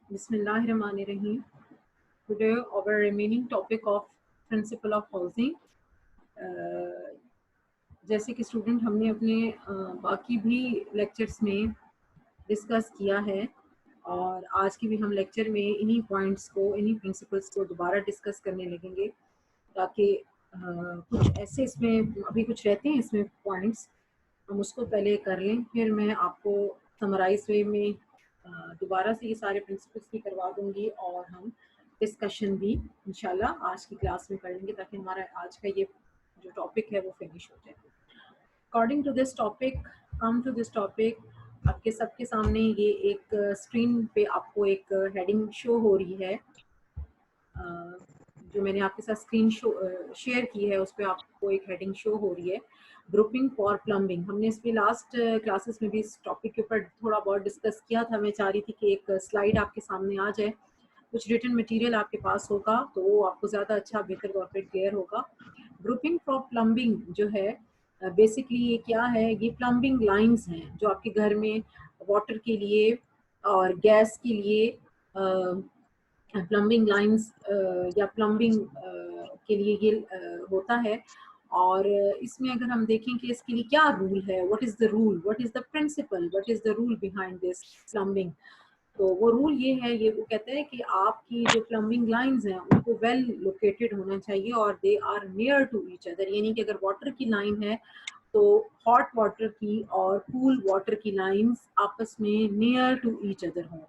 Bismillahirrahmanirrahim. Today, our remaining topic of principle of housing. जैसे कि student हमने अपने बाकी भी लेक्चर्स में डिस्कस किया है और आज की भी हम लेक्चर में इन्हीं पॉइंट्स को, इन्हीं प्रिंसिपल्स को दोबारा डिस्कस करने लगेंगे ताकि कुछ ऐसे इसमें अभी कुछ रहते हैं इसमें पॉइंट्स, हम उसको पहले कर लें, फिर मैं आपको समराइज वे में दोबारा से ये सारे प्रिंसिपल्स भी करवा दूंगी और हम डिस्कशन भी इंशाल्लाह आज की क्लास में कर लेंगे ताकि हमारा आज का ये जो टॉपिक है वो फिनिश हो जाए। According to this topic, come to this topic, आपके सबके सामने ये एक स्क्रीन पे आपको एक हेडिंग शो हो रही है, जो मैंने आपके साथ स्क्रीन शेयर की है, उस पर आपको एक हेडिंग शो हो रही है, ग्रुपिंग फॉर प्लम्बिंग। हमने इस पे लास्ट क्लासेस में भी इस टॉपिक के ऊपर थोड़ा बहुत डिस्कस किया था। मैं चाह रही थी कि एक स्लाइड आपके सामने आ जाए, कुछ रिटन मटेरियल आपके पास होगा तो वो आपको ज़्यादा अच्छा बेहतर तौर पर क्लियर होगा। ग्रुपिंग फॉर प्लम्बिंग जो है बेसिकली ये क्या है, ये प्लम्बिंग लाइंस हैं जो आपके घर में वाटर के लिए और गैस के लिए प्लम्बिंग लाइंस या प्लम्बिंग के लिए ये होता है। और इसमें अगर हम देखें कि इसके लिए क्या रूल है, what is the rule, what is the principle, what is the rule behind this plumbing, तो वो रूल ये है, ये वो कहते हैं कि आपकी जो प्लम्बिंग लाइंस हैं उनको वेल लोकेटेड होना चाहिए और they are near to each other. यानी कि अगर वाटर की लाइन है तो हॉट वाटर की और कूल वाटर की लाइंस आपस में नियर टू ईच अदर हों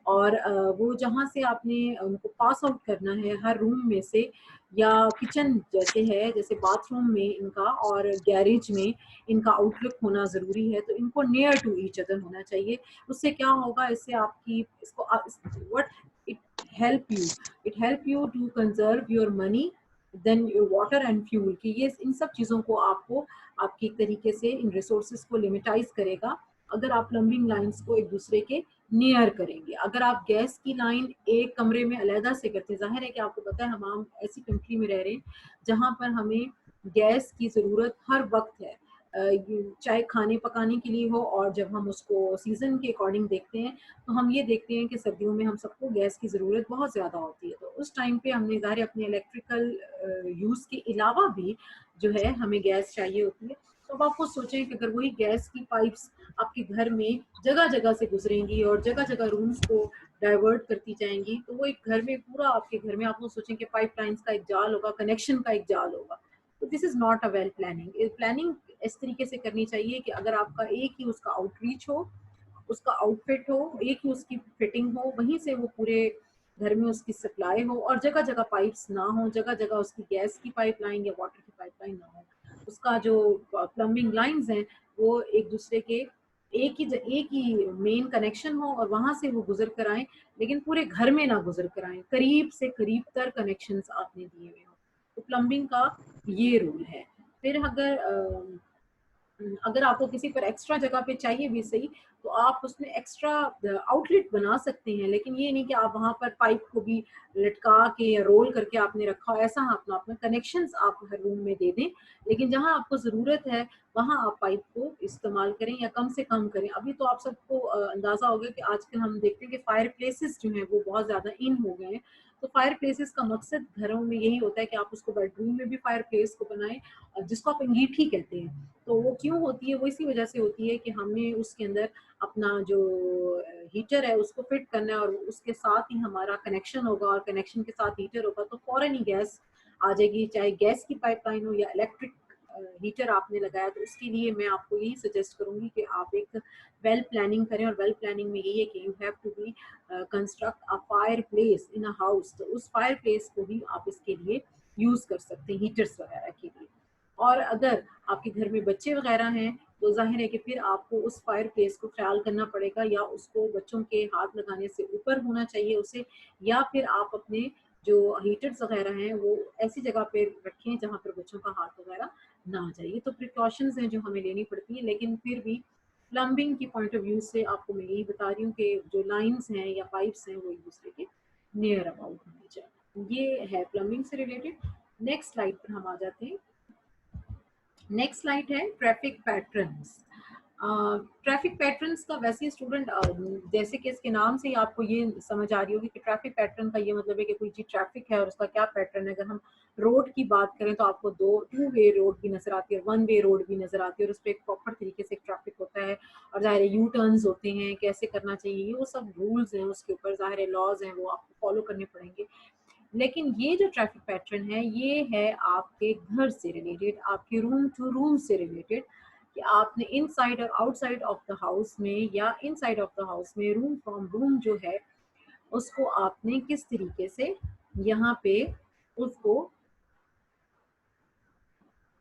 और वो जहाँ से आपने उनको पास आउट करना है हर रूम में से, या किचन जैसे है, जैसे बाथरूम में इनका और गैरेज में इनका आउटलुक होना ज़रूरी है, तो इनको नियर टू ईच अदर होना चाहिए। उससे क्या होगा, इससे आपकी इसको what it help you to conserve your money then your water and fuel, कि ये इन सब चीज़ों को आपको आपकी एक तरीके से इन रिसोर्सेज को लिमिटाइज करेगा अगर आप प्लम्बिंग लाइंस को एक दूसरे के नियर करेंगे। अगर आप गैस की लाइन एक कमरे में अलहदा से करते हैं, जाहिर है कि आपको पता है हम ऐसी कंट्री में रह रहे हैं जहाँ पर हमें गैस की ज़रूरत हर वक्त है, चाहे खाने पकाने के लिए हो, और जब हम उसको सीज़न के अकॉर्डिंग देखते हैं तो हम ये देखते हैं कि सर्दियों में हम सबको गैस की ज़रूरत बहुत ज़्यादा होती है, तो उस टाइम पे हमने ज़ाहिर अपने इलेक्ट्रिकल यूज़ के अलावा भी जो है हमें गैस चाहिए होती है। तो अब आपको सोचें कि अगर वही गैस की पाइप्स आपके घर में जगह जगह से गुजरेंगी और जगह जगह रूम्स को डाइवर्ट करती जाएंगी, तो वो एक घर में पूरा आपके घर में आप वो सोचें कि पाइपलाइंस का एक जाल होगा, कनेक्शन का एक जाल होगा। तो this is not a well planning. Planning इस तरीके से करनी चाहिए कि अगर आपका एक ही उसका आउटरीच हो, उसका आउटफिट हो, एक ही उसकी फिटिंग हो, वहीं से वो पूरे घर में उसकी सप्लाई हो और जगह जगह पाइप्स ना हो, जगह जगह उसकी गैस की पाइपलाइन या वाटर की पाइपलाइन ना हो। उसका जो प्लम्बिंग लाइंस हैं वो एक दूसरे के एक ही मेन कनेक्शन हो और वहां से वो गुजर कर आए, लेकिन पूरे घर में ना गुजर कर आए, करीब से करीब तर कनेक्शंस आपने दिए हुए हो। तो प्लम्बिंग का ये रूल है। फिर अगर आपको किसी पर एक्स्ट्रा जगह पे चाहिए भी सही, तो आप उसमें एक्स्ट्रा आउटलेट बना सकते हैं, लेकिन ये नहीं कि आप वहाँ पर पाइप को भी लटका के या रोल करके आपने रखा हो, ऐसा अपना अपना कनेक्शंस आप हर रूम में दे दें, लेकिन जहाँ आपको ज़रूरत है वहाँ आप पाइप को इस्तेमाल करें या कम से कम करें। अभी तो आप सबको अंदाज़ा हो गया कि आजकल हम देखते हैं कि फायर प्लेसेस जो हैं वो बहुत ज़्यादा इन हो गए हैं। तो फायर प्लेसेस का मकसद घरों में यही होता है कि आप उसको बेडरूम में भी फायर प्लेस को बनाएं, जिसको आप अंगीठी कहते हैं। तो वो क्यों होती है, वो इसी वजह से होती है कि हमने उसके अंदर अपना जो हीटर है उसको फिट करना है और उसके साथ ही हमारा कनेक्शन होगा और कनेक्शन के साथ हीटर होगा, तो फौरन ही गैस आ जाएगी, चाहे गैस की पाइपलाइन हो या इलेक्ट्रिक हीटर आपने लगाया। तो उसके लिए मैं आपको यही सजेस्ट करूंगी कि आप एक वेल प्लानिंग करें, और वेल प्लानिंग में यही है कि you have to be construct a fire place in a house. तो उस फायर प्लेस को भी आप इसके लिए यूज कर सकते हैं हीटर्स वगैरह के लिए। और अगर आपके घर में बच्चे वगैरह हैं तो जाहिर है कि फिर आपको उस फायर प्लेस को ख्याल करना पड़ेगा, या उसको बच्चों के हाथ लगाने से ऊपर होना चाहिए उसे, या फिर आप अपने जो हीटर्स वगैरह हैं वो ऐसी जगह पे रखें जहाँ पर बच्चों का हाथ वगैरह ना आ जाए। ये तो प्रिकॉशंस हैं जो हमें लेनी पड़ती हैं, लेकिन फिर भी प्लम्बिंग की पॉइंट ऑफ व्यू से आपको मैं यही बता रही हूँ कि जो लाइंस हैं या पाइप्स हैं वो एक दूसरे के नियर अबाउट होनी चाहिए। ये है प्लम्बिंग से रिलेटेड। नेक्स्ट स्लाइड पर हम आ जाते हैं। नेक्स्ट स्लाइड है ट्रैफिक पैटर्न्स। ट्रैफिक पैटर्न्स का वैसे स्टूडेंट, जैसे कि इसके नाम से ही आपको ये समझ आ रही होगी कि ट्रैफिक पैटर्न का ये मतलब है कि कोई चीज ट्रैफिक है और उसका क्या पैटर्न है। अगर हम रोड की बात करें तो आपको टू वे रोड भी नजर आती है, वन वे रोड भी नजर आती है, और उस पर एक प्रॉपर तरीके से ट्रैफिक होता है, और ज़ाहिर है यू टर्न्स होते हैं, कैसे करना चाहिए, वो सब रूल्स हैं, उसके ऊपर ज़ाहिर है लॉज हैं, वो आपको फॉलो करने पड़ेंगे। लेकिन ये जो ट्रैफिक पैटर्न है ये है आपके घर से रिलेटेड, आपके रूम टू रूम से रिलेटेड, कि आपने इनसाइड और आउटसाइड ऑफ द हाउस में या इनसाइड ऑफ द हाउस में रूम फ्रॉम रूम जो है उसको आपने किस तरीके से यहाँ पे उसको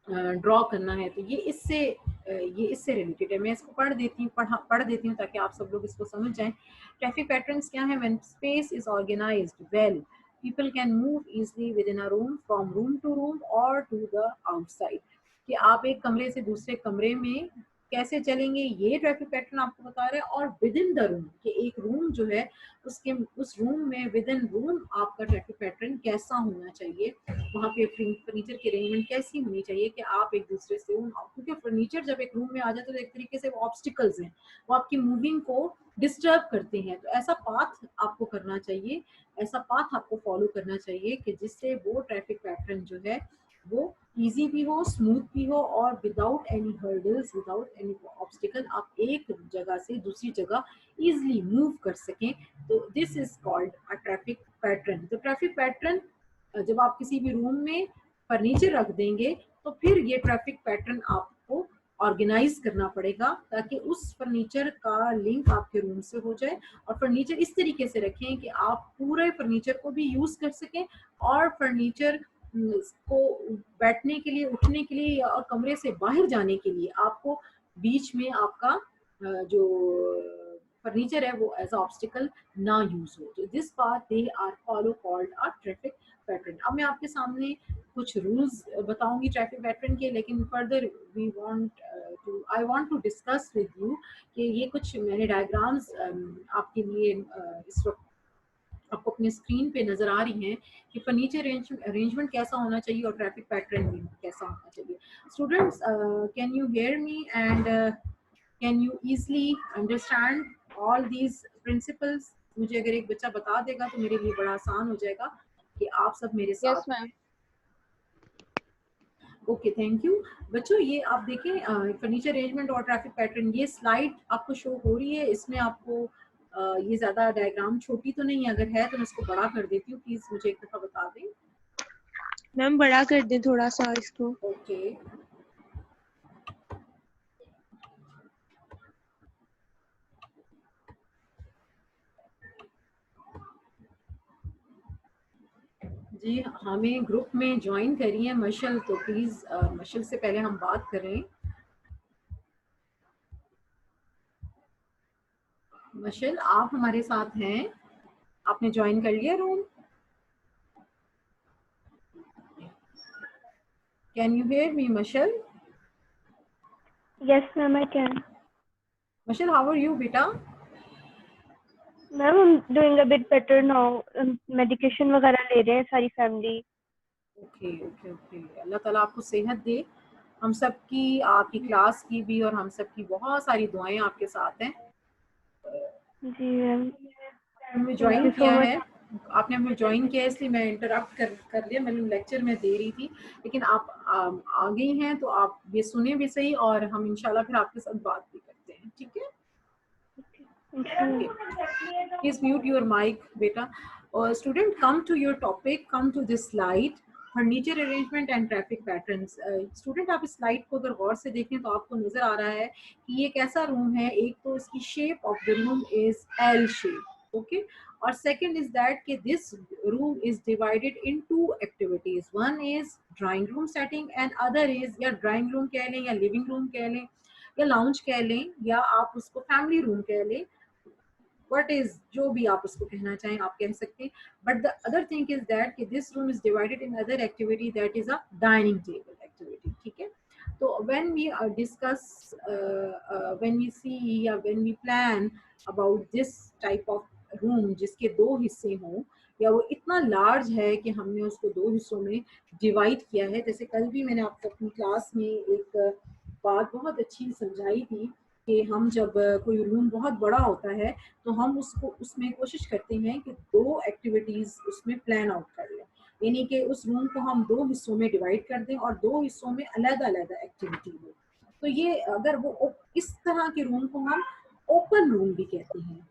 ड्रॉ करना है। तो ये इससे रिलेटेड है। मैं इसको पढ़ देती हूँ ताकि आप सब लोग इसको समझ जाएं। ट्रैफिक पैटर्न्स क्या है? When space is organized well, people can move easily within a room from room to room or to the outside। कि आप एक कमरे से दूसरे कमरे में कैसे चलेंगे, ये ट्रैफिक पैटर्न आपको बता रहा है। और विद इन द रूम, कि एक रूम जो है उसके उस रूम में विद इन रूम आपका ट्रैफिक पैटर्न कैसा होना चाहिए, वहाँ पे फर्नीचर की अरेंजमेंट कैसी होनी चाहिए कि आप एक दूसरे से क्योंकि फर्नीचर जब एक रूम में आ जाए तो एक तरीके से वो ऑब्स्टिकल्स हैं, वो आपकी मूविंग को डिस्टर्ब करते हैं। तो ऐसा पाथ आपको करना चाहिए, ऐसा पाथ आपको फॉलो करना चाहिए कि जिससे वो ट्रैफिक पैटर्न जो है वो इजी भी हो, स्मूथ भी हो, और without any hurdles, without any obstacle आप एक जगह से दूसरी जगह इजिली मूव कर सकें। तो this is called a traffic pattern. तो ट्रैफिक पैटर्न जब आप किसी भी रूम में फर्नीचर रख देंगे तो फिर ये ट्रैफिक पैटर्न आपको ऑर्गेनाइज करना पड़ेगा ताकि उस फर्नीचर का लिंक आपके रूम से हो जाए। और फर्नीचर इस तरीके से रखें कि आप पूरे फर्नीचर को भी यूज कर सकें, और फर्नीचर को बैठने के लिए, उठने के लिए और कमरे से बाहर जाने के लिए आपको बीच में आपका जो फर्नीचर है वो एज ऑब्स्टिकल ना यूज हो। तो this part they are follow called a traffic pattern. अब मैं आपके सामने कुछ रूल्स बताऊंगी ट्रैफिक पैटर्न के, लेकिन further we want I want to discuss with you कि ये कुछ मैंने डायग्राम्स आपके लिए इस वक्त आपको अपने स्क्रीन पे नजर आ रही हैं कि फर्नीचर अरेंजमेंट कैसा होना चाहिए और ट्रैफिक पैटर्न भी कैसा होना चाहिए। Students, can you hear me and can you easily understand all these principles? मुझे अगर एक बच्चा बता देगा तो मेरे लिए बड़ा आसान हो जाएगा कि आप सब मेरे यस साथ मैम। Okay, thank you. बच्चों ये आप देखें फर्नीचर अरेंजमेंट और ट्रैफिक पैटर्न, ये स्लाइड आपको शो हो रही है। इसमें आपको ये ज्यादा डायग्राम छोटी तो नहीं है, अगर है तो मैं इसको बड़ा कर देती हूँ, प्लीज मुझे एक दफा बता दें। मैम बड़ा कर दें थोड़ा सा इसको। ओके, जी हमें ग्रुप में ज्वाइन करी है मशल, तो प्लीज मशल से पहले हम बात करें। मशल आप हमारे साथ हैं, आपने ज्वाइन कर लिया room? Can you hear me Mashal? Yes, ma'am, I can. Mashal how are you बेटा? Ma'am, I'm doing a bit better now. Medication वगैरह ले रहे हैं सारी फैमिली। ओके ओके ओके, अल्लाह ताला आपको सेहत दे। हम सब की, आपकी क्लास की भी और हम सब की बहुत सारी दुआएं आपके साथ हैं। जी मैम, हमें थैंक ज्वाइन यू सो किया मच। है, आपने हमें ज्वाइन किया है, इसलिए मैं इंटरप्ट कर लिया। मैंने लेक्चर में दे रही थी, लेकिन आप आ गई हैं तो आप ये सुने भी सही, और हम इंशाल्लाह फिर आपके साथ बात भी करते हैं, ठीक है? Please mute your mic, beta. Student, come to your topic, come to this slide, furniture arrangement and traffic patterns. Student आप इस स्लाइड को अगर गौर से देखें तो आपको नजर आ रहा है कि ये कैसा रूम है। एक तो इसकी shape of the room is L shape, okay, और सेकंड इज दैट कि this room is divided into activities. One is drawing room setting and other is, या ड्राइंग रूम कह लें, या लिविंग रूम कह लें, या लाउंज कह लें, या आप उसको फैमिली रूम कह लें, what is, जो भी आप उसको कहना चाहें आप कह सकते हैं। But the other thing is that कि this room is divided in other activity, that is a dining table activity, ठीक है? तो when we discuss, when we see या when we plan about this type of room जिसके दो हिस्से हों, या वो इतना लार्ज है कि हमने उसको दो हिस्सों में डिवाइड किया है। जैसे कल भी मैंने आपको अपनी क्लास में एक बात बहुत अच्छी समझाई थी कि हम जब कोई रूम बहुत बड़ा होता है तो हम उसको उसमें कोशिश करते हैं कि 2 एक्टिविटीज़ उसमें प्लान आउट कर लें, यानी कि उस रूम को हम 2 हिस्सों में डिवाइड कर दें और 2 हिस्सों में अलग-अलग एक्टिविटी हो। तो ये अगर वो इस तरह के रूम को हम ओपन रूम भी कहते हैं।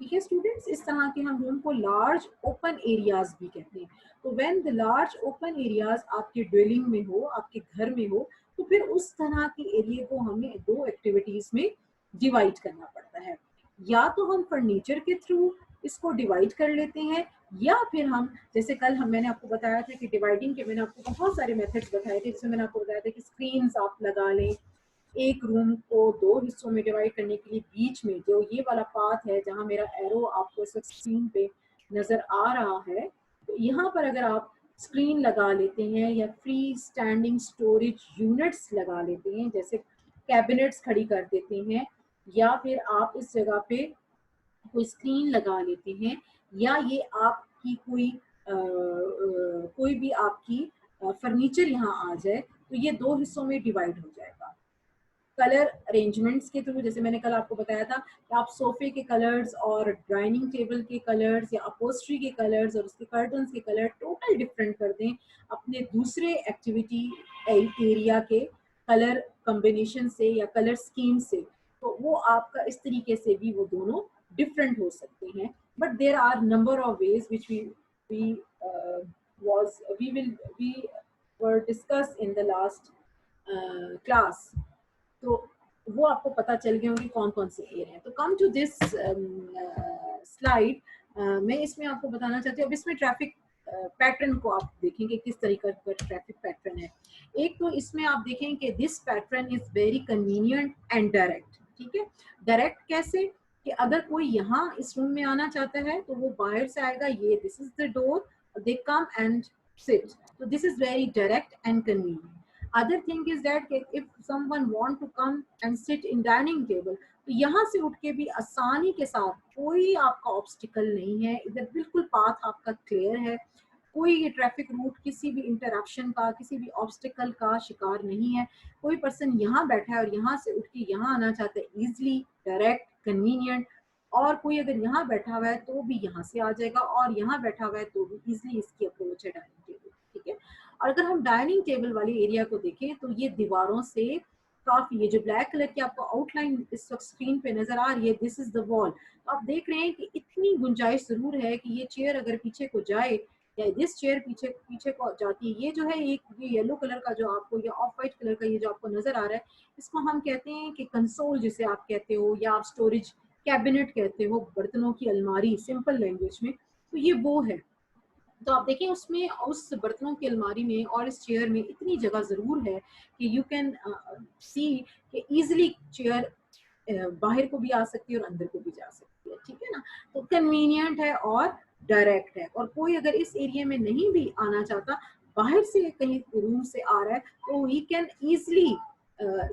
ठीक है स्टूडेंट्स, इस तरह के हम रूम को लार्ज ओपन एरियाज भी कहते हैं। तो when the large open areas आपके ड्वेलिंग में हो, आपके घर में हो, तो फिर उस तरह के एरिया को हमें 2 एक्टिविटीज में डिवाइड करना पड़ता है। या तो हम फर्नीचर के थ्रू इसको डिवाइड कर लेते हैं, या फिर हम जैसे कल मैंने आपको बताया था कि डिवाइडिंग के मैंने आपको बहुत सारे मेथड्स बताए थे, जिसमें मैंने आपको बताया था कि स्क्रीन्स आप लगा लें, एक रूम को 2 हिस्सों में डिवाइड करने के लिए बीच में जो ये वाला पाथ है जहां मेरा एरो आपको इस वक्त स्क्रीन पे नजर आ रहा है, तो यहाँ पर अगर आप स्क्रीन लगा लेते हैं या फ्री स्टैंडिंग स्टोरेज यूनिट्स लगा लेते हैं, जैसे कैबिनेट्स खड़ी कर देते हैं, या फिर आप इस जगह पे कोई स्क्रीन लगा लेते हैं, या ये आपकी कोई भी आपकी फर्नीचर यहाँ आ जाए, तो ये 2 हिस्सों में डिवाइड हो जाएगा। कलर अरेंजमेंट्स के थ्रू, जैसे मैंने कल आपको बताया था कि आप सोफे के कलर्स और डाइनिंग टेबल के कलर्स या अपोस्ट्री के कलर्स और उसके कर्टन्स के कलर टोटल डिफरेंट कर दें अपने दूसरे एक्टिविटी एरिया के कलर कॉम्बिनेशन से या कलर स्कीम से, तो वो आपका इस तरीके से भी वो दोनों डिफरेंट हो सकते हैं। But there are number of ways which we were discuss in the last class. तो वो आपको पता चल गए होंगे कौन कौन से एयर हैं। तो कम टू दिस स्लाइड, मैं इसमें आपको बताना चाहती हूँ, अब इसमें ट्रैफिक पैटर्न को आप देखेंगे किस तरीके का ट्रैफिक पैटर्न है। एक तो इसमें आप देखें कि this pattern is very convenient and direct. ठीक है, डायरेक्ट कैसे कि अगर कोई यहाँ इस रूम में आना चाहता है तो वो बाहर से आएगा, ये this is the door, they come and sit, so this is very direct and convenient. Other thing is that if someone want to come and sit in dining table, तो यहाँ से उठ के भी आसानी के साथ, कोई आपका ऑब्स्टिकल नहीं है, इधर बिल्कुल पाथ आपका क्लियर है, कोई ये ट्रैफिक रूट किसी भी इंटरप्शन का, किसी भी ऑब्स्टिकल का शिकार नहीं है। कोई पर्सन यहाँ बैठा है और यहाँ से उठ के यहाँ आना चाहता है, इजिली, डायरेक्ट, कन्वीनियंट, और कोई अगर यहाँ बैठा हुआ है तो भी यहाँ से आ जाएगा, और यहाँ बैठा हुआ है तो भी इजिली इसकी अप्रोच है डाइनिंग टेबल। ठीक है, और अगर हम डाइनिंग टेबल वाले एरिया को देखें तो ये दीवारों से काफी, ये जो ब्लैक कलर की आपको आउटलाइन इस वक्त स्क्रीन पे नजर आ रही है, दिस इज द वॉल। तो आप देख रहे हैं कि इतनी गुंजाइश जरूर है कि ये चेयर अगर पीछे को जाए या दिस चेयर पीछे पीछे को जाती है, ये जो है एक ये येलो कलर का जो आपको, या ऑफ वाइट कलर का ये जो आपको नजर आ रहा है, इसको हम कहते हैं कि कंसोल जिसे आप कहते हो, या आप स्टोरेज कैबिनेट कहते हो, बर्तनों की अलमारी सिंपल लैंग्वेज में, तो ये वो है। तो आप देखें उसमें, उस बर्तनों की अलमारी में और इस चेयर में इतनी जगह जरूर है कि यू कैन सी कि इजीली चेयर बाहर को भी आ सकती है और अंदर को भी जा सकती है। ठीक है ना, तो कन्वीनियंट है और डायरेक्ट है, और कोई अगर इस एरिया में नहीं भी आना चाहता, बाहर से कहीं रूम से आ रहा है, तो he can easily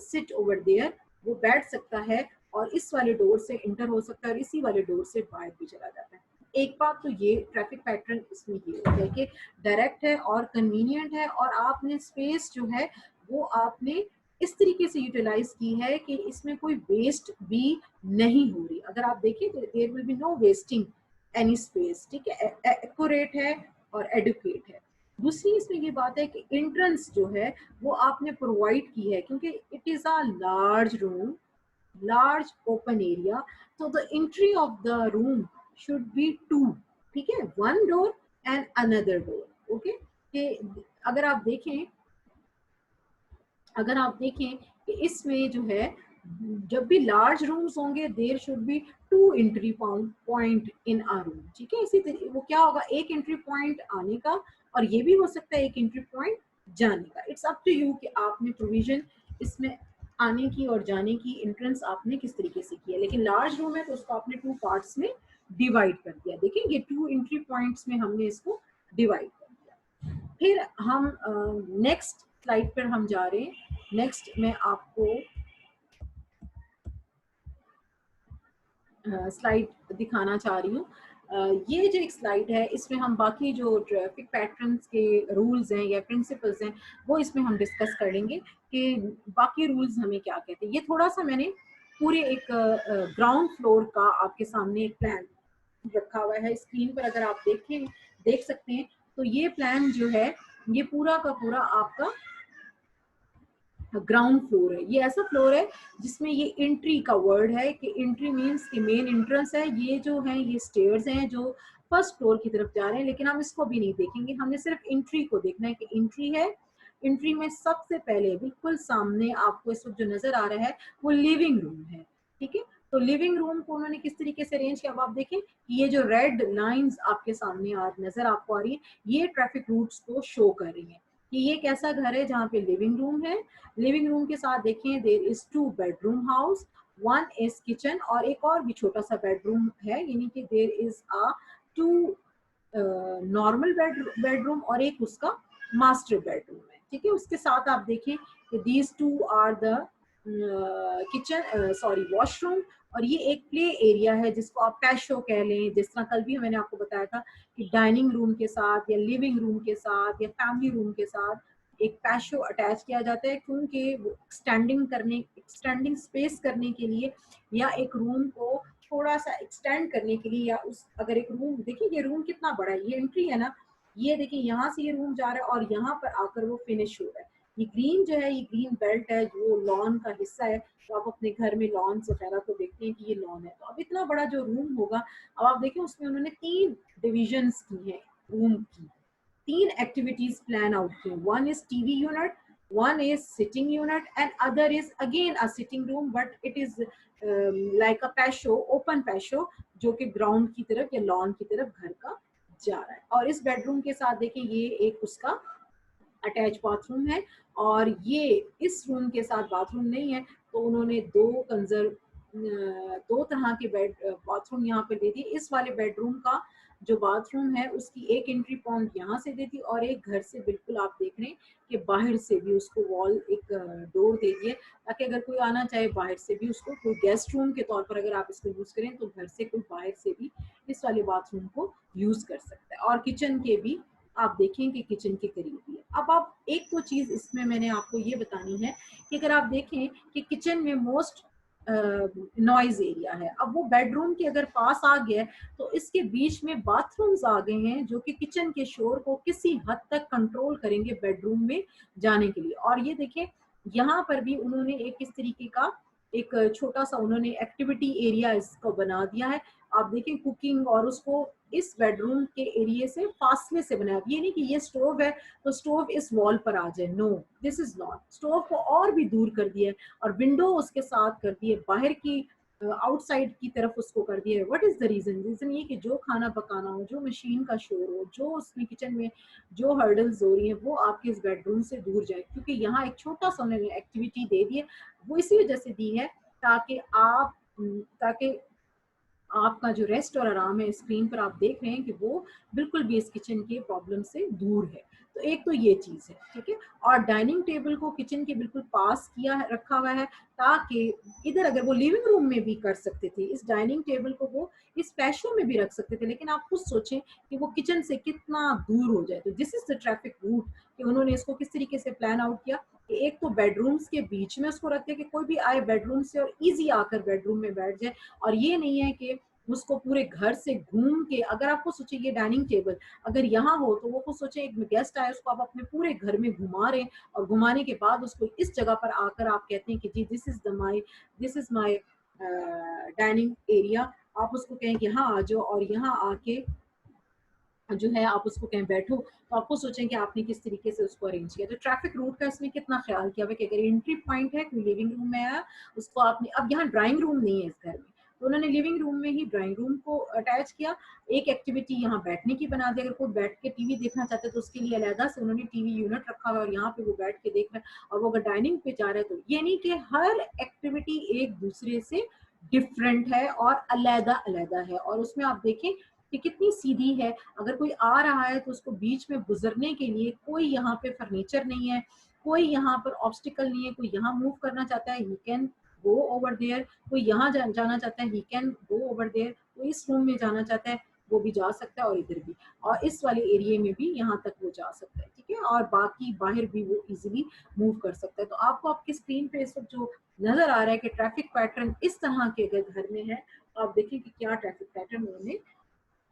sit over there, वो बैठ सकता है और इस वाले डोर से इंटर हो सकता है और इसी वाले डोर से बाहर भी चला जाता है। एक बात तो ये ट्रैफिक पैटर्न इसमें ये है कि डायरेक्ट है और कन्वीनियंट है, और आपने स्पेस जो है वो आपने इस तरीके से यूटिलाइज की है कि इसमें कोई वेस्ट भी नहीं हो रही। अगर आप देखिए तो there will be no wasting any space. ठीक है, एक्यूरेट है और एडुकेट है। दूसरी इसमें ये बात है कि एंट्रेंस जो है वो आपने प्रोवाइड की है, क्योंकि it is a large room, large open area, so the entry of the room should be two. ठीक है, one door and another door. Okay, कि अगर आप देखें कि इसमें जो है जब भी लार्ज रूम्स होंगे there should be two entry point in a room. ठीक है, इसी तरीके वो क्या होगा, एक एंट्री पॉइंट आने का, और ये भी हो सकता है एक एंट्री पॉइंट जाने का। इट्स अप टू यू कि आपने प्रोविजन इसमें आने की और जाने की, एंट्रेंस आपने किस तरीके से किया। लेकिन लार्ज रूम है तो उसको आपने 2 पार्ट्स में डिवाइड कर दिया। देखेंगे 2 एंट्री पॉइंट्स में हमने इसको डिवाइड कर दिया। फिर हम नेक्स्ट स्लाइड पर हम जा रहे हैं। नेक्स्ट मैं आपको स्लाइड दिखाना चाह रही हूँ। ये जो एक स्लाइड है इसमें हम बाकी जो ट्रैफिक पैटर्न्स के रूल्स हैं या प्रिंसिपल्स हैं वो इसमें हम डिस्कस कर लेंगे कि बाकी रूल्स हमें क्या कहते हैं। ये थोड़ा सा मैंने पूरे एक ग्राउंड फ्लोर का आपके सामने एक प्लान रखा हुआ है। स्क्रीन पर अगर आप देख सकते हैं तो ये प्लान जो है ये पूरा का पूरा आपका ग्राउंड फ्लोर है। ये ऐसा फ्लोर है जिसमें ये एंट्री का वर्ड है कि एंट्री मींस कि मेन एंट्रेंस है। ये जो है ये स्टेयर्स हैं जो फर्स्ट फ्लोर की तरफ जा रहे हैं, लेकिन हम इसको भी नहीं देखेंगे, हमने सिर्फ एंट्री को देखना है कि एंट्री है। एंट्री में सबसे पहले बिल्कुल सामने आपको इस वक्त जो नजर आ रहा है वो लिविंग रूम है, ठीक है। तो लिविंग रूम को उन्होंने किस तरीके से अरेंज किया, अब आप देखें कि ये जो रेड लाइंस आपके सामने नजर आपको आ रही है, ये ट्रैफिक रूट्स को शो कर रही है कि ये एक ऐसा घर है जहाँ पे लिविंग रूम है। लिविंग रूम के साथ देखें there is 2 bedroom house, 1 is kitchen और एक और भी छोटा सा बेडरूम है, यानी कि there is a 2 normal bedroom और एक उसका मास्टर बेडरूम है, ठीक है। उसके साथ आप देखें कि these 2 are the kitchen sorry washroom, और ये एक प्ले एरिया है जिसको आप पैशो कह लें। जिस तरह कल भी मैंने आपको बताया था कि डाइनिंग रूम के साथ या लिविंग रूम के साथ या फैमिली रूम के साथ एक पैशो अटैच किया जाता है, क्योंकि एक्सटेंडिंग स्पेस करने के लिए या एक रूम को थोड़ा सा एक्सटेंड करने के लिए, या उस अगर एक रूम देखिए ये रूम कितना बड़ा है, ये एंट्री है ना, ये देखिए यहाँ से ये रूम जा रहा है और यहाँ पर आकर वो फिनिश हो रहा है। ये ग्रीन जो है ये ग्रीन बेल्ट है जो लॉन का हिस्सा है। तो आप अपने घर में लॉन वगैरह को देखते हैं कि ये लॉन है। तो अब इतना बड़ा जो रूम होगा, अब आप देखें उसमें उन्होंने 3 डिविजन्स की है रूम की, 3 एक्टिविटीज प्लान आउट की। 1 is TV unit, 1 is sitting unit and other is again a sitting room, but it is like a patio, open patio, जो कि ग्राउंड की तरफ या लॉन की तरफ घर का जा रहा है। और इस बेडरूम के साथ देखिए ये एक उसका अटैच बाथरूम है, और ये इस रूम के साथ बाथरूम नहीं है, तो उन्होंने 2 तरह के बाथरूम यहाँ पे दे दिए। इस वाले बेडरूम का जो बाथरूम है उसकी एक एंट्री पॉइंट यहाँ से दे दी और एक घर से बिल्कुल आप देख रहे हैं कि बाहर से भी उसको वॉल एक डोर दे दिए, ताकि अगर कोई आना चाहे बाहर से भी उसको, कोई गेस्ट रूम के तौर पर अगर आप इसको यूज करें तो घर से कोई बाहर से भी इस वाले बाथरूम को यूज कर सकता है। और किचन के भी आप देखें कि किचन के करीब ही है। अब आप एक तो चीज इसमें मैंने आपको ये बतानी है कि अगर आप देखें कि किचन में मोस्ट नॉइज एरिया है। अब वो बेडरूम के अगर पास आ गया तो इसके बीच में बाथरूम्स आ गए हैं जो कि किचन के शोर को किसी हद तक कंट्रोल करेंगे बेडरूम में जाने के लिए। और ये देखें यहाँ पर भी उन्होंने एक इस तरीके का एक छोटा सा उन्होंने एक्टिविटी एरिया इसको बना दिया है। आप देखें कुकिंग, और उसको इस बेडरूम के एरिया से फासले से बनाया। ये नहीं कि ये स्टोव है तो स्टोव इस वॉल पर आ जाए, no this is not. Stove को और भी दूर कर दिया और विंडो उसके साथ कर दिए, बाहर की आउटसाइड की तरफ उसको कर दिया। What is the reason? Reason ये कि जो खाना पकाना हो, जो मशीन का शोर हो, जो उसमें किचन में जो हर्डल्स हो रही हैं वो आपके इस बेडरूम से दूर जाए, क्योंकि यहाँ एक छोटा सा उन्होंने एक्टिविटी दे दी है। वो इसी वजह से दी है ताकि आपका जो रेस्ट और आराम है स्क्रीन पर आप देख रहे हैं कि वो बिल्कुल भी इस किचन के प्रॉब्लम से दूर है। तो एक तो ये चीज है, ठीक है। और डाइनिंग टेबल को किचन के बिल्कुल पास रखा हुआ है, ताकि इधर अगर वो लिविंग रूम में भी कर सकते थे, इस डाइनिंग टेबल को वो इस पैशो में भी रख सकते थे, लेकिन आप खुद सोचें कि वो किचन से कितना दूर हो जाए। तो this is the traffic route कि उन्होंने इसको किस तरीके से प्लान आउट किया कि एक तो बेडरूम्स के बीच में उसको रखते कि कोई भी आए बेडरूम से और इजी आकर बेडरूम में बैठ जाए। और ये नहीं है कि उसको पूरे घर से घूम के, अगर आपको सोचे ये डाइनिंग टेबल अगर यहाँ हो तो वो खुद सोचे एक गेस्ट आए उसको आप अपने पूरे घर में घुमा रहे हैं, और घुमाने के बाद उसको इस जगह पर आकर आप कहते हैं कि जी this is my dining area. आप उसको कहें कि हाँ आ जाओ, और यहाँ आके जो है आप उसको कहीं बैठो, तो आपको सोचें कि आपने किस तरीके से उसको अरेंज किया। तो ट्रैफिक रूट का इसमें कितना ख्याल किया हुआ कि अगर एंट्री पॉइंट है कोई लिविंग रूम में आया उसको आपने, अब यहाँ ड्राइंग रूम नहीं है इस घर में, तो उन्होंने लिविंग रूम में ही ड्राइंग रूम को अटैच किया। एक एक्टिविटी यहाँ बैठने की बना दी, अगर कोई बैठ के टीवी देखना चाहते हैं तो उसके लिए अलहदा से उन्होंने टीवी यूनिट रखा हुआ है और यहाँ पे वो बैठ के देख रहे हैं। और वो अगर डाइनिंग पे जा रहे हैं तो ये नहीं कि हर एक्टिविटी एक दूसरे से डिफरेंट है और अलहदा अलहदा है। और उसमें आप देखें कि कितनी सीधी है, अगर कोई आ रहा है तो उसको बीच में गुजरने के लिए कोई यहाँ पे फर्नीचर नहीं है, कोई यहाँ पर ऑब्स्टिकल नहीं है। कोई यहाँ मूव करना चाहता है he can go over there, कोई यहाँ जाना चाहता है he can go over there, कोई इस रूम में जाना चाहता है वो भी जा सकता है और इधर भी, और इस वाले एरिया में भी यहाँ तक वो जा सकता है, ठीक है, और बाकी बाहर भी वो इजीली मूव कर सकता है। तो आपको आपकी स्क्रीन पे इस वक्त जो नजर आ रहा है कि ट्रैफिक पैटर्न इस तरह के अगर घर में है तो आप देखिए कि क्या ट्रैफिक पैटर्न उन्होंने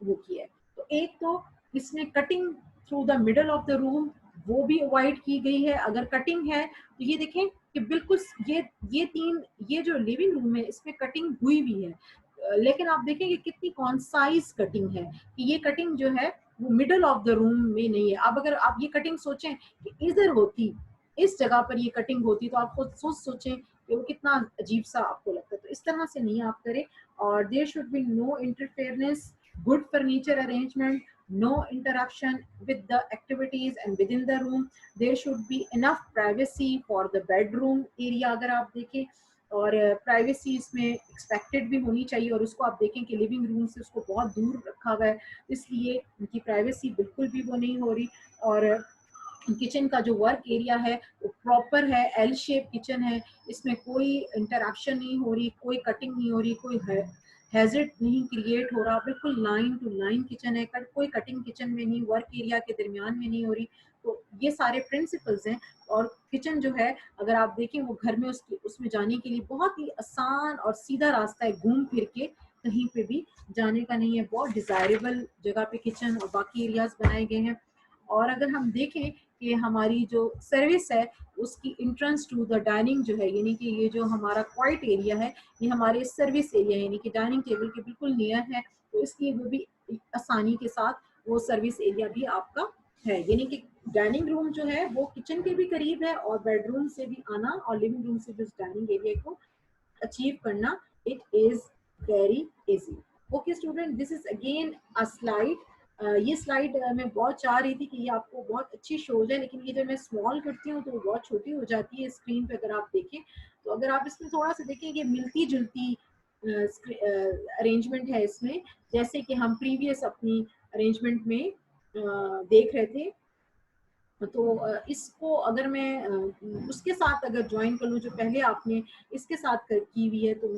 वो किया है। तो एक तो इसमें cutting through the middle of the room वो भी अवॉइड की गई है। अगर कटिंग है तो ये देखें कि बिल्कुल ये तीन, ये जो लिविंग रूम है इसमें कटिंग हुई भी है, लेकिन आप देखेंगे कितनी कॉन्साइज कटिंग है कि ये कटिंग जो है वो मिडल ऑफ द रूम में नहीं है। अब अगर आप ये कटिंग सोचें कि इधर होती, इस जगह पर ये कटिंग होती, तो आप खुद सोचें कि वो कितना अजीब सा आपको लगता है। तो इस तरह से नहीं आप करें। और there should be no interference, good furniture arrangement, no interruption with the activities and within the room. There should be enough privacy for the bedroom area अगर आप देखें, और प्राइवेसी इसमें एक्सपेक्टेड भी होनी चाहिए। और उसको आप देखें कि लिविंग रूम से उसको बहुत दूर रखा हुआ है, इसलिए उनकी प्राइवेसी बिल्कुल भी वो नहीं हो रही। और किचन का जो वर्क एरिया है वो प्रॉपर है, एल शेप किचन है, इसमें कोई इंटरप्शन नहीं हो रही, कोई कटिंग नहीं हो रही, कोई हैजर्ड नहीं क्रिएट हो रहा, बिल्कुल लाइन टू लाइन किचन है, कोई कटिंग किचन में नहीं, वर्क एरिया के दरमियान में नहीं हो रही। तो ये सारे प्रिंसिपल्स हैं। और किचन जो है अगर आप देखें वो घर में उसमें जाने के लिए बहुत ही आसान और सीधा रास्ता है, घूम फिर के कहीं पे भी जाने का नहीं है। बहुत डिजायरेबल जगह पे किचन और बाकी एरियाज बनाए गए हैं। और अगर हम देखें कि हमारी जो सर्विस है उसकी इंट्रेंस टू द डाइनिंग जो है, यानी कि ये जो हमारा क्वाइट एरिया है ये हमारे सर्विस एरिया यानी कि डाइनिंग टेबल के बिल्कुल नियर है, तो इसलिए वो भी आसानी के साथ वो सर्विस एरिया भी आपका है। यानी कि डाइनिंग रूम जो है वो किचन के भी करीब है और बेडरूम से भी आना और लिविंग रूम से भी उस डाइनिंग एरिया को अचीव करना, it is very easy. Okay student, this is again a slide. ये स्लाइड मैं बहुत चाह रही थी कि ये आपको बहुत अच्छी शो जाए, लेकिन ये जब मैं स्मॉल करती हूँ तो वो बहुत छोटी हो जाती है स्क्रीन पे। अगर आप देखें तो अगर आप इसमें थोड़ा सा देखें कि मिलती जुलती अरेंजमेंट है इसमें, जैसे कि हम प्रीवियस अपनी अरेंजमेंट में देख रहे थे। तो इसको अगर मैं उसके साथ अगर ज्वाइन कर लूँ जो पहले आपने इसके साथ की हुई है, तो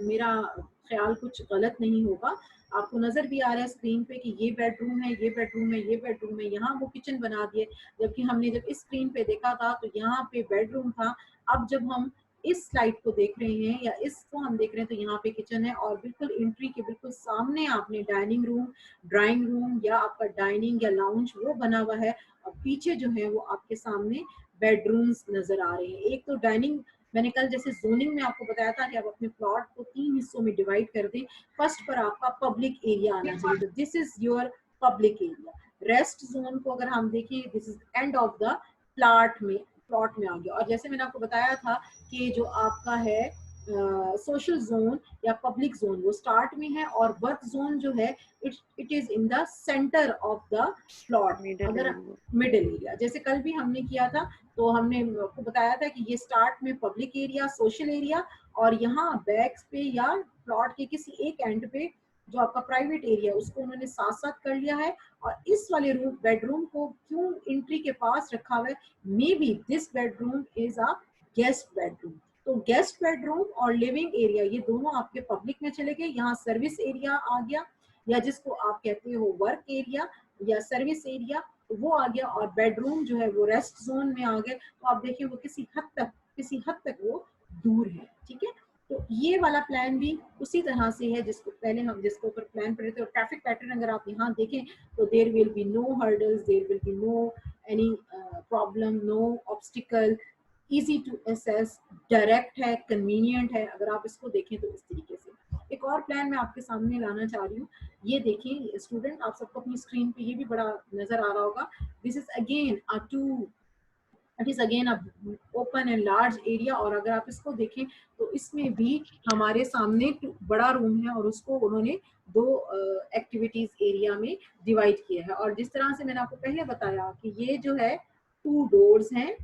मेरा ख्याल कुछ गलत नहीं होगा। आपको नजर भी आ रहा है स्क्रीन पे कि ये बेडरूम है, ये बेडरूम है, ये बेडरूम है, यहाँ वो किचन बना दिए। जबकि हमने जब इस स्क्रीन पे देखा था तो यहाँ पे बेडरूम था। अब जब हम इस स्लाइड को देख रहे हैं या इसको हम देख रहे हैं तो यहाँ पे किचन है और बिल्कुल एंट्री के बिल्कुल सामने आपने डाइनिंग रूम, ड्राइंग रूम या आपका डाइनिंग या लाउंज वो बना हुआ है। और पीछे जो है वो आपके सामने बेडरूम्स नजर आ रहे हैं। एक तो डाइनिंग, मैंने कल जैसे जोनिंग में आपको बताया था कि आप अपने प्लॉट को 3 हिस्सों में डिवाइड कर दें। फर्स्ट पर आपका पब्लिक एरिया आना चाहिए, तो this is your public area. Rest zone को अगर हम देखें, this is end of the plot में आ गया। और जैसे मैंने आपको बताया था कि जो आपका है सोशल जोन या पब्लिक जोन वो स्टार्ट में है, और वर्क जोन जो है it is in the centre of the plot. अगर मिडिल एरिया जैसे कल भी हमने किया था, तो हमने आपको बताया था कि ये स्टार्ट में पब्लिक एरिया, सोशल एरिया, और यहाँ बैक्स पे या प्लॉट के किसी एक एंड पे जो आपका प्राइवेट एरिया उसको उन्होंने साथ साथ कर लिया है। और इस वाले रूम बेडरूम को क्यों एंट्री के पास रखा हुआ है, may be this bedroom is a guest bedroom. तो गेस्ट बेडरूम और लिविंग एरिया ये दोनों आपके पब्लिक में चले गए। यहाँ सर्विस एरिया आ गया, या जिसको आप कहते हो वर्क एरिया या सर्विस एरिया, तो वो आ गया। और बेडरूम जो है वो रेस्ट जोन में आ गए। तो आप देखिए वो किसी हद तक वो दूर है, ठीक है। तो ये वाला प्लान भी उसी तरह से है जिसको पहले हम जिसके ऊपर प्लान कर रहे थे। और ट्रैफिक पैटर्न अगर आप यहाँ देखें तो there will be no hurdles, there will be no any problem, no obstacle, easy to access, direct है, कन्वीनियंट है। अगर आप इसको देखें तो इस तरीके से। एक और प्लान मैं आपके सामने लाना चाह रही हूँ, ये देखिए स्टूडेंट, आप सबको अपनी स्क्रीन पे ये भी बड़ा नजर आ रहा होगा। This is again it is again a open and large area. और अगर आप इसको देखें तो इसमें भी हमारे सामने बड़ा रूम है और उसको उन्होंने 2 एक्टिविटीज एरिया में डिवाइड किया है। और जिस तरह से मैंने आपको पहले बताया कि ये जो है 2 डोर्स हैं,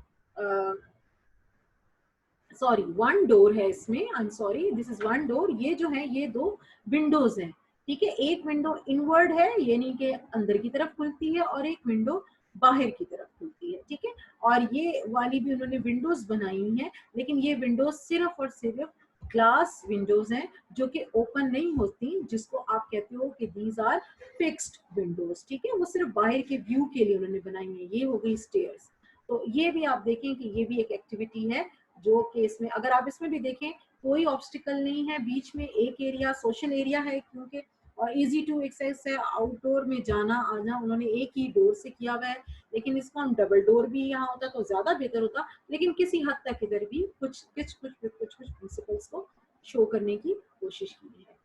सॉरी 1 डोर है इसमें, I am sorry, this is 1 door. ये जो है ये 2 विंडोज हैं, ठीक है। एक विंडो इनवर्ड है यानी कि अंदर की तरफ खुलती है, और एक विंडो बाहर की तरफ खुलती है, ठीक है। और ये वाली भी उन्होंने विंडोज बनाई हैं, लेकिन ये विंडोज सिर्फ और सिर्फ ग्लास विंडोज हैं जो कि ओपन नहीं होती, जिसको आप कहते हो कि दीज आर फिक्स्ड विंडोज, ठीक है, वो सिर्फ बाहर के व्यू के लिए उन्होंने बनाई है। ये हो गई स्टेयर्स। तो ये भी आप देखें कि ये भी एक एक्टिविटी है जो कि इसमें, अगर आप इसमें भी देखें, कोई ऑब्स्टिकल नहीं है, बीच में एक एरिया सोशल एरिया है, क्योंकि और इजी टू एक्सेस है, आउटडोर में जाना आना उन्होंने एक ही डोर से किया हुआ है। लेकिन इसको हम डबल डोर भी यहाँ होता तो ज्यादा बेहतर होता, लेकिन किसी हद तक इधर भी कुछ प्रिंसिपल्स को शो करने की कोशिश की है।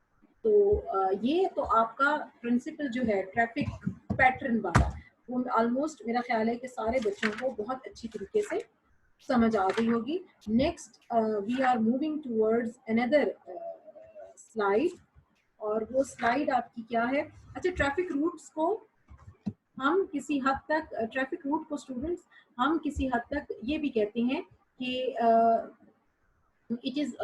तो ये तो आपका प्रिंसिपल जो है ट्रैफिक पैटर्न वाला, वो ऑलमोस्ट मेरा ख्याल है कि सारे बच्चों को बहुत अच्छी तरीके से समझ आ गई होगी। Next we are moving towards another slide, और वो स्लाइड आपकी क्या है? अच्छा, ट्रैफिक रूट्स को हम किसी हद तक, ट्रैफिक रूट को स्टूडेंट्स हम किसी हद तक ये भी कहते हैं कि इट इज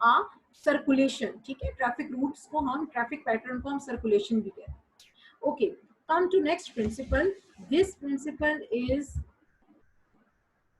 आ सर्कुलेशन, ठीक है, ट्रैफिक रूट्स को हम, ट्रैफिक पैटर्न को हम सर्कुलेशन भी कहते हैं। Okay, come to next principle. This principle is,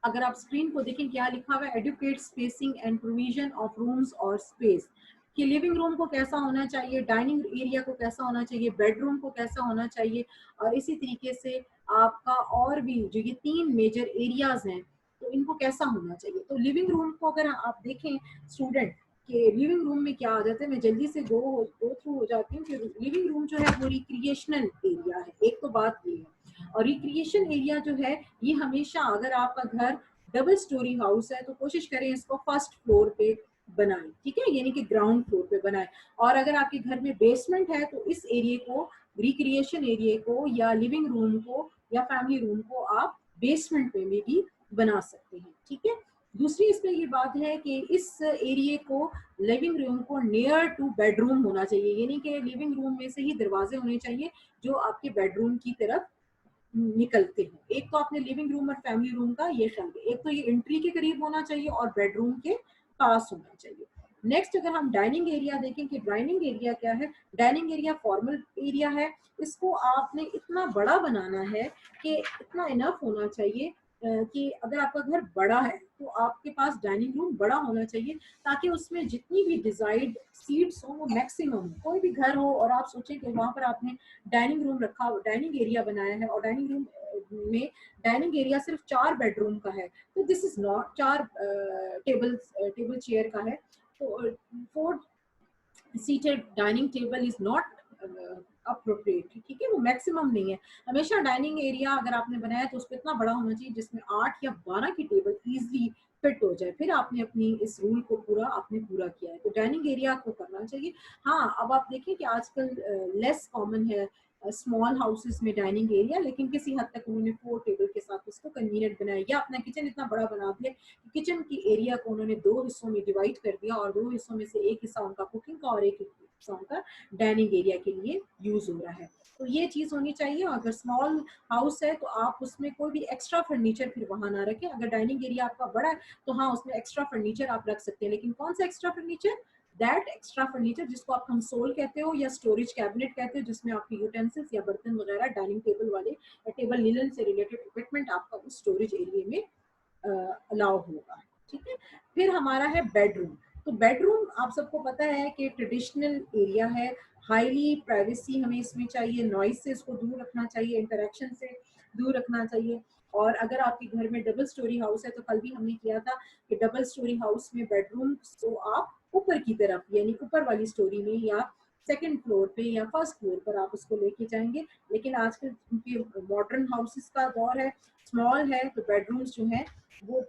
अगर आप स्क्रीन को देखें क्या लिखा हुआ है, adequate spacing and provision of rooms और स्पेस, कि लिविंग रूम को कैसा होना चाहिए, डाइनिंग एरिया को कैसा होना चाहिए, बेडरूम को कैसा होना चाहिए, और इसी तरीके से आपका और भी जो ये 3 मेजर एरियाज हैं तो इनको कैसा होना चाहिए। तो लिविंग रूम को अगर आप देखें स्टूडेंट कि लिविंग रूम में क्या आ जाता है, मैं जल्दी से गो थ्रू हो जाती हूँ कि लिविंग रूम जो है वो रिक्रिएशनल एरिया है, एक तो बात ये है। और रिक्रिएशन एरिया जो है ये हमेशा, अगर आपका घर डबल स्टोरी हाउस है तो कोशिश करें इसको फर्स्ट फ्लोर पे बनाएं, ठीक है, यानी कि ग्राउंड फ्लोर पे बनाएं। और अगर आपके घर में बेसमेंट है तो इस एरिया को, रिक्रिएशन एरिया को या लिविंग रूम को या फैमिली रूम को आप बेसमेंट में भी बना सकते हैं, ठीक है। दूसरी इसमें ये बात है कि इस एरिया को, लिविंग रूम को नियर टू बेडरूम होना चाहिए, यानी कि लिविंग रूम में से ही दरवाजे होने चाहिए जो आपके बेडरूम की तरफ निकलते हैं। एक तो आपने लिविंग रूम और फैमिली रूम का ये ख्याल, एक तो ये एंट्री के करीब होना चाहिए और बेडरूम के पास होना चाहिए। नेक्स्ट अगर हम डाइनिंग एरिया देखें कि डाइनिंग एरिया क्या है, डाइनिंग एरिया फॉर्मल एरिया है, इसको आपने इतना बड़ा बनाना है कि इतना इनफ होना चाहिए कि अगर आपका घर बड़ा है तो आपके पास डाइनिंग रूम बड़ा होना चाहिए, ताकि उसमें जितनी भी डिजायर्ड सीट्स हो वो मैक्सिमम हो। कोई भी घर हो और आप सोचें कि वहां पर आपने डाइनिंग रूम रखा, डाइनिंग एरिया बनाया है और डाइनिंग रूम में डाइनिंग एरिया सिर्फ 4 बेडरूम का है, तो this is not, 4 table chair का है, तो 4 seated dining table is not appropriate, ठीक है, वो मैक्सिमम नहीं है। हमेशा डाइनिंग एरिया अगर आपने बनाया तो उसको इतना बड़ा होना चाहिए जिसमें 8 या 12 की टेबल इजीली फिट हो जाए, फिर आपने अपनी इस रूल को पूरा किया है, तो डाइनिंग एरिया को करना चाहिए। हाँ, अब आप देखें कि आजकल लेस कॉमन है स्मॉल हाउसेस में डाइनिंग एरिया, लेकिन किसी हद तक उन्होंने 4 टेबल के साथ उसको कन्वीनियंट बनाया, या अपना किचन इतना बड़ा बना दिया कि किचन की एरिया को उन्होंने 2 हिस्सों में डिवाइड कर दिया, और 2 हिस्सों में से एक हिस्सा उनका कुकिंग का और एक हिस्सा उनका डाइनिंग एरिया के लिए यूज हो रहा है। तो ये चीज होनी चाहिए। अगर स्मॉल हाउस है तो आप उसमें कोई भी एक्स्ट्रा फर्नीचर फिर वहां ना रखें। अगर डाइनिंग एरिया आपका बड़ा है तो हाँ, उसमें एक्स्ट्रा फर्नीचर आप रख सकते हैं, लेकिन कौन सा extra furniture? That extra furniture जिसको आप कंसोल कहते हो या स्टोरेज कैबिनेट कहते हो, जिसमें आपके यूटेंसिल्स या बर्तन वगैरह, डाइनिंग टेबल वाले या टेबल लिनन से रिलेटेड इक्विपमेंट आपका उस स्टोरेज एरिया में अलाउ होगा, ठीक है। फिर हमारा है बेडरूम। तो बेडरूम आप सबको पता है कि ट्रेडिशनल एरिया है, हाईली प्राइवेसी हमें इसमें चाहिए, नॉइज से इसको दूर रखना चाहिए, इंटरेक्शन से दूर रखना चाहिए। और अगर आपके घर में डबल स्टोरी हाउस है तो कल भी हमने किया था कि डबल स्टोरी हाउस में बेडरूम को आप ऊपर की तरफ, यानी ऊपर वाली स्टोरी में या सेकंड फ्लोर पे या फर्स्ट फ्लोर पर आप उसको लेके जाएंगे। लेकिन आजकल क्योंकि मॉडर्न हाउसेस का दौर है, स्मॉल है, तो बेडरूम्स जो है वो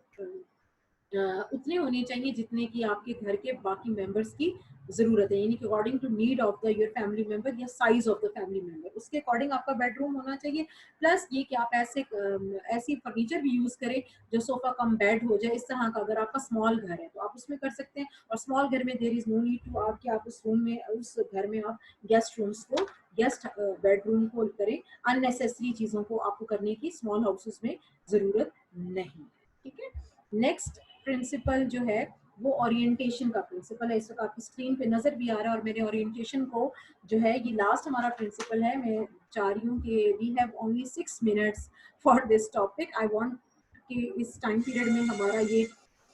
उतने होने चाहिए जितने की आपके घर के बाकी मेंबर्स की जरूरत है, यानी कि according to need of the your family member या size of the family member, उसके अकॉर्डिंग आपका बेडरूम होना चाहिए। प्लस ये कि आप ऐसी फर्नीचर भी यूज करें जो सोफा कम बेड हो जाए, इस तरह का। अगर आपका स्मॉल घर है तो आप उसमें कर सकते हैं, और स्मॉल घर में there is no need to आप उस रूम में, उस घर में आप गेस्ट रूम्स को, गेस्ट बेडरूम को करें। अननेसेसरी चीजों को आपको करने की स्मॉल हाउसेस में जरूरत नहीं, ठीक है। नेक्स्ट प्रिंसिपल जो है वो ओरिएंटेशन का प्रिंसिपल है, इस वक्त आपकी स्क्रीन पे नजर भी आ रहा है। और मेरे ओरिएंटेशन को जो है ये लास्ट हमारा प्रिंसिपल है। मैं चाह रही हूँ कि we have only 6 minutes for this topic. I want कि इस टाइम पीरियड में हमारा ये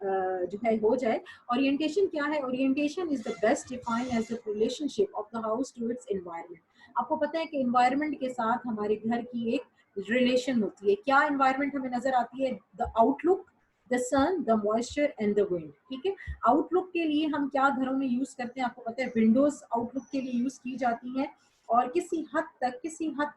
जो है हो जाए। ओरिएंटेशन क्या है? Orientation is the best define as the relationship of the house to its environment. आपको पता है कि एनवायरनमेंट के साथ हमारे घर की एक रिलेशन होती है। क्या एनवायरनमेंट हमें नजर आती है? The outlook, the sun, the moisture and the wind. ठीक है, आउटलुक के लिए हम क्या घरों में यूज करते हैं? आपको पता है विंडोज आउटलुक के लिए यूज की जाती हैं, और किसी हद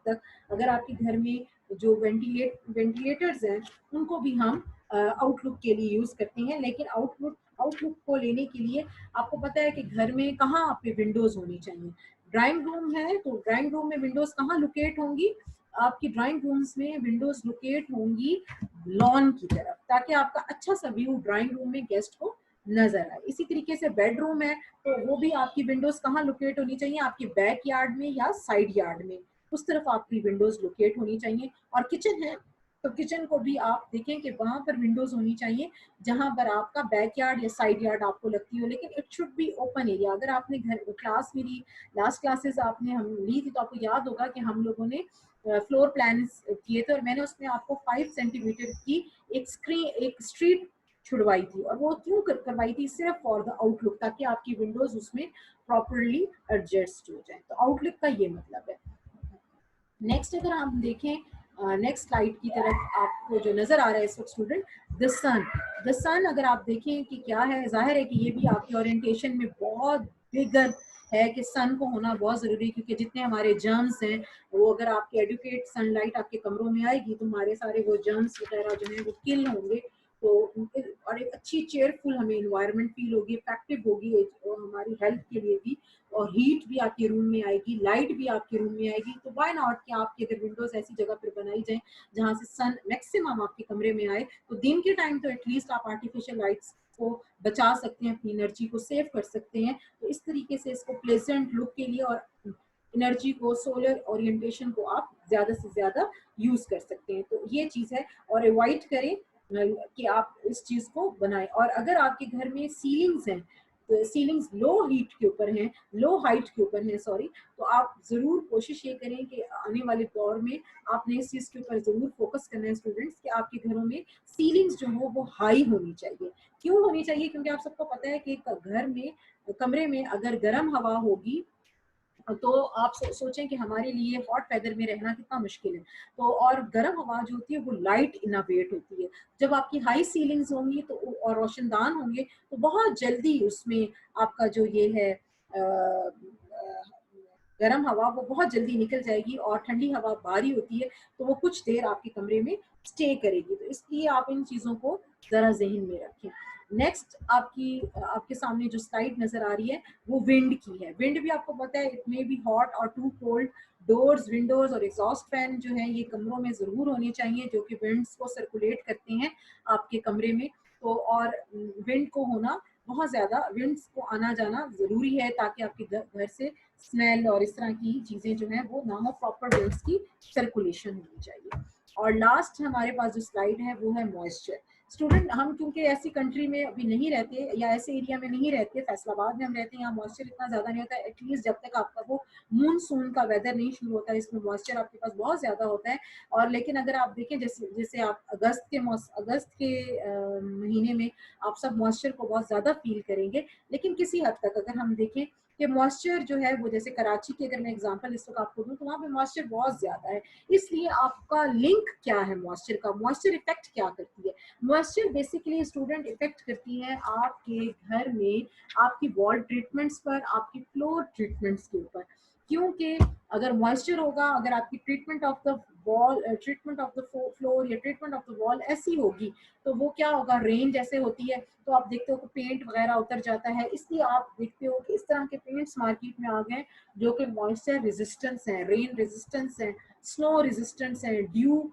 तक अगर आपके घर में जो वेंटिलेटर्स हैं उनको भी हम आउटलुक के लिए यूज करते हैं। लेकिन आउटलुक को लेने के लिए आपको पता है कि घर में कहाँ आपके विंडोज होनी चाहिए? ड्राइंग रूम है तो ड्राइंग रूम में विंडोज कहाँ लोकेट होंगी? आपकी ड्राइंग रूम्स में विंडोज लोकेट होंगी लॉन की तरफ, ताकि आपका अच्छा सा व्यू ड्राइंग रूम में गेस्ट को नजर आए। इसी तरीके से बेडरूम है तो वो भी आपकी विंडोज कहाँ लोकेट होनी चाहिए? आपके बैक यार्ड में या साइड यार्ड में, उस तरफ आपकी विंडोज लोकेट होनी चाहिए। और किचन है तो किचन को भी आप देखें कि वहां पर विंडोज होनी चाहिए जहां पर आपका बैकयार्ड या साइड यार्ड आपको लगती हो, लेकिन it should be open area. अगर आपने घर क्लास मेरी लास्ट क्लासेस आपने हम ली थी तो आपको याद होगा कि हम लोगों ने फ्लोर प्लान किए थे और मैंने उसमें आपको 5 सेंटीमीटर की एक स्ट्रीट छुड़वाई थी। और वो क्यों करवाई थी? सिर्फ फॉर द आउटलुक, ताकि आपकी विंडोज उसमें प्रॉपरली एडजस्ट हो जाए। तो आउटलुक का ये मतलब है। नेक्स्ट अगर हम देखें नेक्स्ट स्लाइड की तरफ, आपको जो नजर आ रहा है इस वक्त स्टूडेंट, द सन। द सन अगर आप देखें कि क्या है, जाहिर है कि ये भी आपके ओरिएंटेशन में बहुत बिगर है कि सन को होना बहुत जरूरी है, क्योंकि जितने हमारे जर्म्स हैं वो अगर आपके एडुकेट सनलाइट आपके कमरों में आएगी तो हमारे सारे वो जर्म्स वगैरह जो है वो किल होंगे। तो और एक अच्छी चेयरफुल हमें इन्वायरमेंट फील होगी, इफेक्टिव होगी और हमारी हेल्थ के लिए भी। और हीट भी आपके रूम में आएगी, लाइट भी आपके रूम में आएगी। तो व्हाई नॉट कि आपके अगर विंडोज ऐसी जगह पर बनाई जाए जहां से सन मैक्सिमम आपके कमरे में आए, तो दिन के टाइम तो एटलीस्ट आप आर्टिफिशियल लाइट्स को बचा सकते हैं, अपनी एनर्जी को सेव कर सकते हैं। तो इस तरीके से इसको प्लेजेंट लुक के लिए और एनर्जी को, सोलर ओरिएंटेशन को आप ज्यादा से ज्यादा यूज कर सकते हैं। तो ये चीज है, और अवॉइड करें कि आप इस चीज को बनाएं। और अगर आपके घर में सीलिंग्स हैं तो सीलिंग्स लो हीट के ऊपर हैं, लो हाइट के ऊपर हैं सॉरी, तो आप जरूर कोशिश ये करें कि आने वाले दौर में आपने इस चीज के ऊपर जरूर फोकस करना है स्टूडेंट्स, कि आपके घरों में सीलिंग्स जो हो वो हाई होनी चाहिए। क्यों होनी चाहिए? क्योंकि आप सबको पता है कि घर में, कमरे में अगर गर्म हवा होगी तो आप सोचें कि हमारे लिए हॉट वेदर में रहना कितना मुश्किल है। तो और गर्म हवा जो होती है वो लाइट इनोवेट होती है। जब आपकी हाई सीलिंग्स होंगी तो और रोशनदान होंगे तो बहुत जल्दी उसमें आपका जो ये है गर्म हवा वो बहुत जल्दी निकल जाएगी, और ठंडी हवा बाहरी होती है तो वो कुछ देर आपके कमरे में स्टे करेगी। तो इसलिए आप इन चीजों को जरा जहन में रखें। नेक्स्ट आपके सामने जो स्लाइड नजर आ रही है वो विंड की है। विंड भी आपको पता है इट मे बी हॉट और टू कोल्ड। डोर्स, विंडोज और एग्जॉस्ट फैन जो है ये कमरों में जरूर होने चाहिए, जो कि विंड्स को सर्कुलेट करते हैं आपके कमरे में। तो और विंड को होना बहुत ज्यादा, विंड्स को आना जाना जरूरी है, ताकि आपके घर से स्मेल और इस तरह की चीजें जो है वो ना हो, प्रॉपर विंड्स की सर्कुलेशन होनी चाहिए। और लास्ट हमारे पास जो स्लाइड है वो है मॉइस्चर। स्टूडेंट, हम क्योंकि ऐसी कंट्री में अभी नहीं रहते या ऐसे एरिया में नहीं रहते, फैसलाबाद में हम रहते हैं, यहाँ मॉइस्चर इतना ज्यादा नहीं होता है। एटलीस्ट जब तक आपका वो मूनसून का वेदर नहीं शुरू होता है, इसमें मॉइस्चर आपके पास बहुत ज्यादा होता है। और लेकिन अगर आप देखें जैसे जैसे आप अगस्त के महीने में आप सब मॉइस्चर को बहुत ज्यादा फील करेंगे। लेकिन किसी हद तक अगर हम देखें कि मॉइस्चर जो है वो, जैसे कराची की अगर मैं एग्जांपल इस वक्त आपको दूं तो वहाँ पे मॉइस्चर बहुत ज्यादा है। इसलिए आपका लिंक क्या है मॉइस्चर का? मॉइस्चर इफेक्ट क्या करती है? मॉइस्चर बेसिकली स्टूडेंट इफेक्ट करती है आपके घर में आपकी वॉल ट्रीटमेंट्स पर, आपकी फ्लोर ट्रीटमेंट्स के ऊपर। क्योंकि अगर मॉइस्चर होगा, अगर आपकी treatment of the wall, treatment of the floor या ट्रीटमेंट ऑफ द वॉल ऐसी होगी तो वो क्या होगा, रेन जैसे होती है तो आप देखते हो कि पेंट वगैरह उतर जाता है। इसलिए आप देखते हो कि इस तरह के पेंट्स मार्केट में आ गए जो कि मॉइस्चर रेजिस्टेंस है, रेन रेजिस्टेंस है, स्नो रेजिस्टेंस है, ड्यू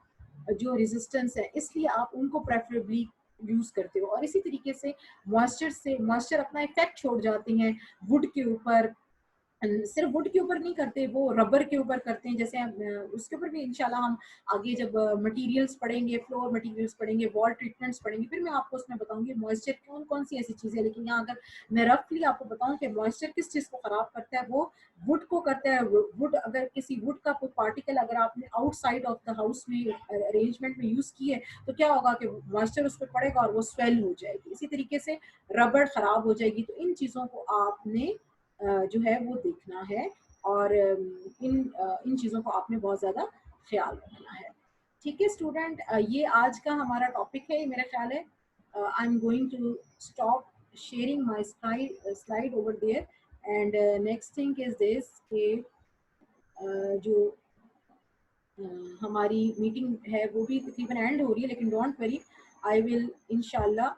जो रेजिस्टेंस है, इसलिए आप उनको प्रेफरेबली यूज करते हो। और इसी तरीके से मॉइस्चर अपना इफेक्ट छोड़ जाते हैं वुड के ऊपर, सिर्फ वुड के ऊपर नहीं करते, वो रबर के ऊपर करते हैं। जैसे उसके ऊपर भी इंशाल्लाह हम आगे जब मटेरियल्स पढ़ेंगे, फ्लोर मटेरियल्स पढ़ेंगे, वॉल ट्रीटमेंट्स पढ़ेंगे, फिर मैं आपको उसमें बताऊंगी मॉइस्चर कौन कौन सी ऐसी चीज़ें। लेकिन यहाँ अगर मैं रफली आपको बताऊं कि मॉइस्चर किस चीज़ को ख़राब करता है, वो वुड को करता है। वुड, अगर किसी वुड का कोई पार्टिकल अगर आपने आउटसाइड ऑफ द हाउस में अरेंजमेंट में यूज़ किए तो क्या होगा कि मॉइस्चर उस पर पड़ेगा और वो स्वेल हो जाएगी। इसी तरीके से रबड़ ख़राब हो जाएगी। तो इन चीज़ों को आपने जो है वो देखना है, और इन चीज़ों को आपने बहुत ज़्यादा ख्याल रखना है। ठीक है स्टूडेंट, ये आज का हमारा टॉपिक है। मेरा ख्याल है I am going to stop sharing my slide over there, and next thing is this कि जो हमारी मीटिंग है वो भी तकरीबन एंड हो रही है, लेकिन डोंट वरी, आई विल इंशाल्लाह